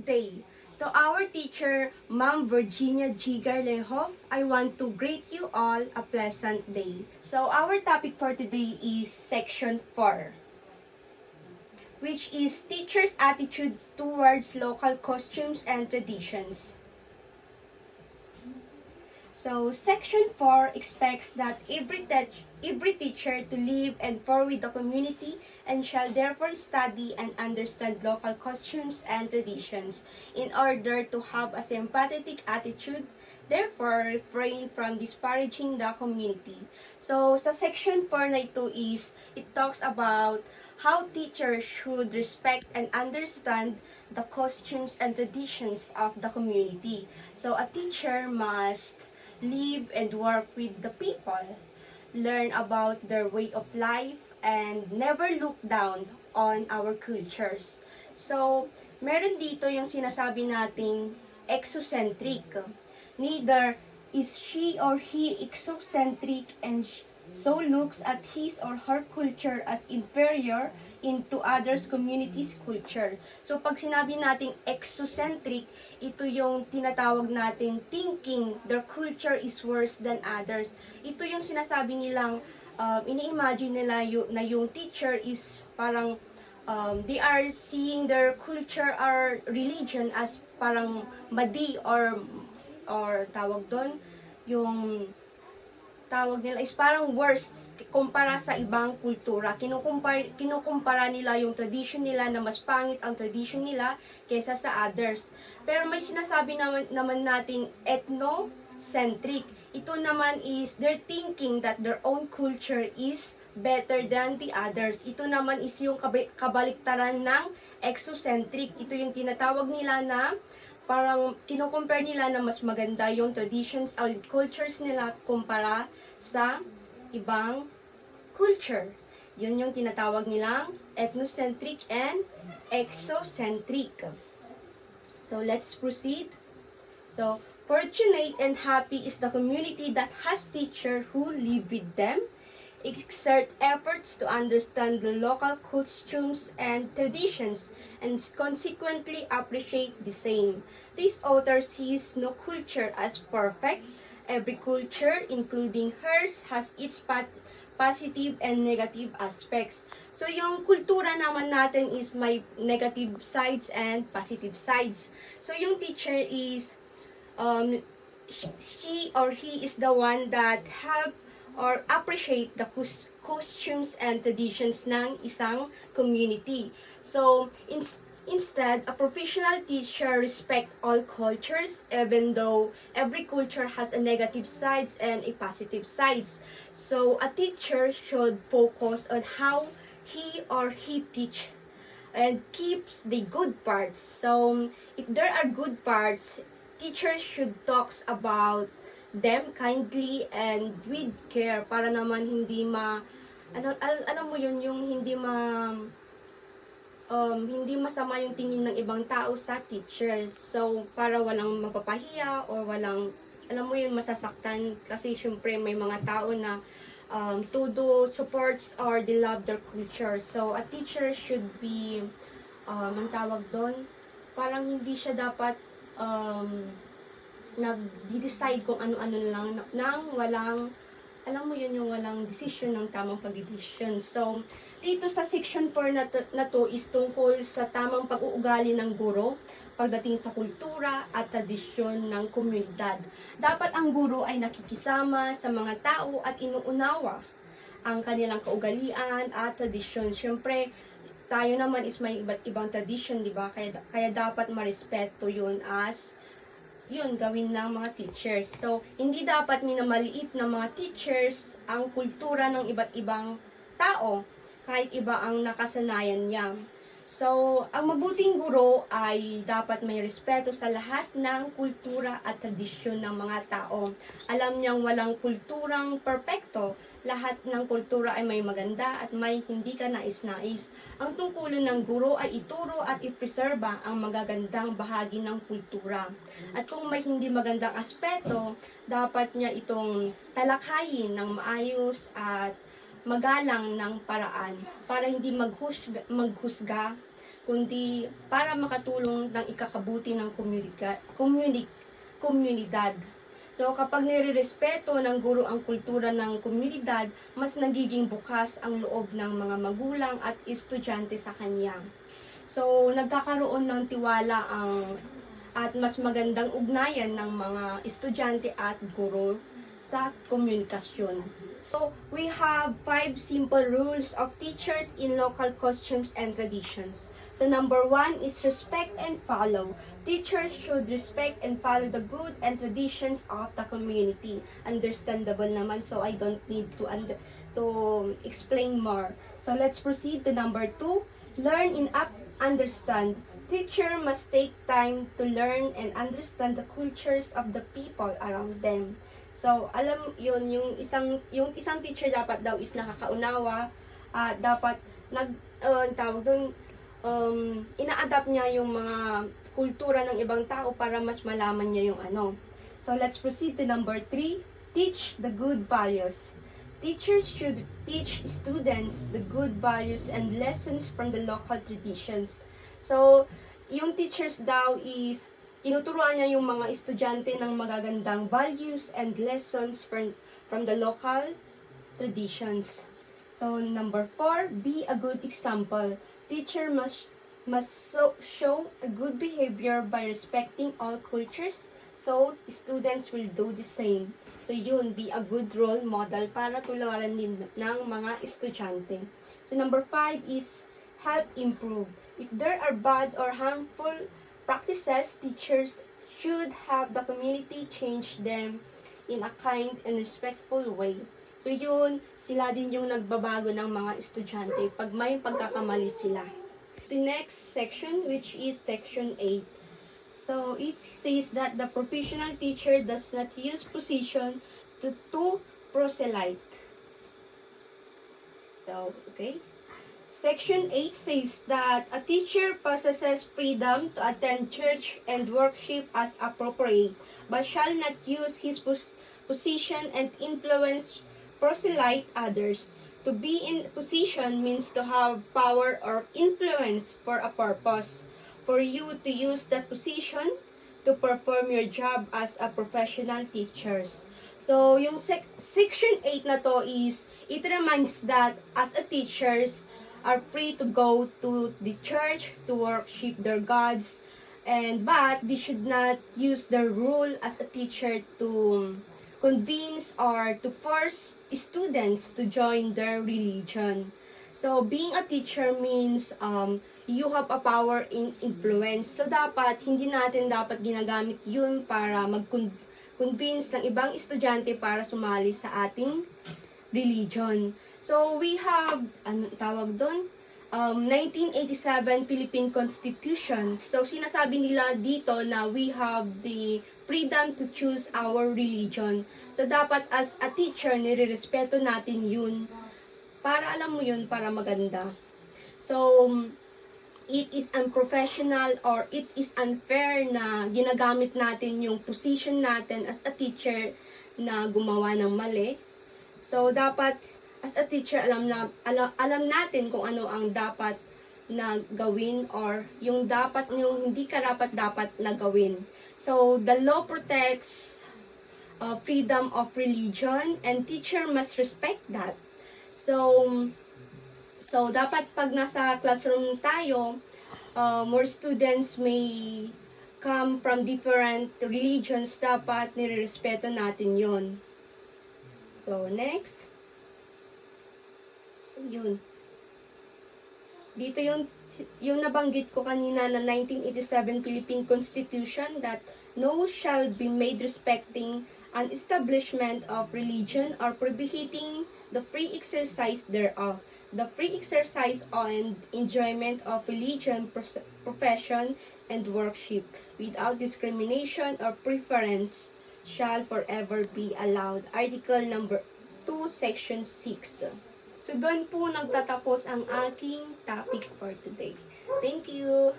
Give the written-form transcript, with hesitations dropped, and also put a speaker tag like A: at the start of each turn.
A: Good day. To our teacher, Ma'am Virginia G. Garlejo, I want to greet you all a pleasant day. So our topic for today is section 4, which is teachers' attitude towards local costumes and traditions. So, Section 4 expects that every teacher to live and for with the community and shall therefore study and understand local costumes and traditions in order to have a sympathetic attitude, therefore refrain from disparaging the community. So, sa Section 4 na ito it talks about how teachers should respect and understand the costumes and traditions of the community. So, a teacher must live and work with the people, learn about their way of life, and never look down on our cultures. So, meron dito yung sinasabi nating exocentric. Neither is she or he exocentric and so looks at his or her culture as inferior into others' community's culture. So, pag sinabi nating exocentric, ito yung tinatawag nating thinking their culture is worse than others. Ito yung sinasabi nilang, ini-imagine nila na yung teacher is parang, they are seeing their culture or religion as parang madi or tawag doon, yung tawag nila is parang worst kumpara sa ibang kultura. Kinukumpara nila yung tradition nila na mas pangit ang tradition nila kaysa sa others. Pero may sinasabi naman nating ethnocentric. Ito naman is they're thinking that their own culture is better than the others. Ito naman is yung kabaliktaran ng exocentric. Ito yung tinatawag nila na parang kino-compare nila na mas maganda yung traditions or cultures nila kumpara sa ibang culture. Yun yung tinatawag nilang ethnocentric and exocentric. So, let's proceed. So, fortunate and happy is the community that has teachers who live with them, exert efforts to understand the local costumes and traditions, and consequently appreciate the same. This author sees no culture as perfect. Every culture, including hers, has its positive and negative aspects. So, yung kultura naman natin is may negative sides and positive sides. So, yung teacher is, she or he is the one that have or appreciate the costumes and traditions ng isang community. So, instead, a professional teacher respect all cultures, even though every culture has a negative sides and a positive sides. So, a teacher should focus on how he or he teach and keeps the good parts. So, if there are good parts, teachers should talk about them kindly and with care para naman hindi alam mo yun, yung hindi masama yung tingin ng ibang tao sa teachers. So, para walang mapapahiya or walang, alam mo yun, masasaktan kasi syempre may mga tao na todo supports or they love their culture. So, a teacher should be, ang tawag doon, parang hindi siya dapat nag-decide kung ano-ano lang nang walang, alam mo yun, yung walang decision ng tamang pag-decision. So, dito sa section 4 na to is tungkol sa tamang pag-uugali ng guro pagdating sa kultura at tradisyon ng komunidad. Dapat ang guro ay nakikisama sa mga tao at inuunawa ang kanilang kaugalian at tradisyon. Siyempre, tayo naman is may iba't ibang tradition, di ba? Kaya dapat marespeto yun as yun, gawin ng mga teachers. So, hindi dapat minamaliit ng mga teachers ang kultura ng iba't ibang tao, kahit iba ang nakasanayan niya. So, ang mabuting guro ay dapat may respeto sa lahat ng kultura at tradisyon ng mga tao. Alam niyang walang kulturang perpekto, lahat ng kultura ay may maganda at may hindi ka nais-nais. Ang tungkulin ng guro ay ituro at ipreserba ang magagandang bahagi ng kultura. At kung may hindi magandang aspeto, dapat niya itong talakayin ng maayos at magalang ng paraan para hindi maghusga kundi para makatulong ng ikakabuti ng komunidad. So, kapag nire-respeto ng guro ang kultura ng komunidad, mas nagiging bukas ang loob ng mga magulang at estudyante sa kanya. So, nagkakaroon ng tiwala at mas magandang ugnayan ng mga estudyante at guro sa komunikasyon. So, we have 5 simple rules of teachers in local costumes and traditions. So, number 1 is respect and follow. Teachers should respect and follow the good and traditions of the community. Understandable naman, so I don't need to explain more. So, let's proceed to number 2. Learn and understand. Teacher must take time to learn and understand the cultures of the people around them. So, alam yun, yung isang teacher dapat daw is nakakaunawa, dapat ina-adapt niya yung mga kultura ng ibang tao para mas malaman niya yung ano. So, let's proceed to number 3. Teach the good values. Teachers should teach students the good values and lessons from the local traditions. So, yung teachers daw is tinuturuan niya yung mga estudyante ng magagandang values and lessons from the local traditions. So, number 4, be a good example. Teacher must show a good behavior by respecting all cultures, so students will do the same. So, yun, be a good role model para tularan din ng mga estudyante. So, number 5 is help improve. If there are bad or harmful practices, teachers should have the community change them in a kind and respectful way. So yun, sila din yung nagbabago ng mga estudyante pag may pagkakamali sila. So next section, which is section 8. So it says that the professional teacher does not use position to proselyte. So, okay. Section 8 says that a teacher possesses freedom to attend church and worship as appropriate, but shall not use his position and influence proselyte others. To be in position means to have power or influence for a purpose. For you to use that position to perform your job as a professional teachers. So, yung section 8 na to is, it reminds that as a teachers, are free to go to the church to worship their gods, but they should not use their role as a teacher to convince or to force students to join their religion. So, being a teacher means you have a power in influence. So, hindi natin dapat ginagamit yun para mag-convince ng ibang estudyante para sumali sa ating religion. So, we have, 1987 Philippine Constitution. So, sinasabi nila dito na we have the freedom to choose our religion. So, dapat as a teacher, nire-respeto natin yun. Para alam mo yun, para maganda. So, it is unprofessional or it is unfair na ginagamit natin yung position natin as a teacher na gumawa ng mali. So, dapat as a teacher, alam natin kung ano ang dapat na gawin or yung hindi dapat na gawin. So, the law protects freedom of religion and teacher must respect that. So dapat pag nasa classroom tayo, more students may come from different religions, dapat nirerespeto natin yon. So, next. Yun. Dito yung nabanggit ko kanina na 1987 Philippine Constitution that no shall be made respecting an establishment of religion or prohibiting the free exercise thereof. The free exercise and enjoyment of religion, profession, and worship without discrimination or preference shall forever be allowed. Article number 2, Section 6. So, doon po nagtatapos ang aking topic for today. Thank you!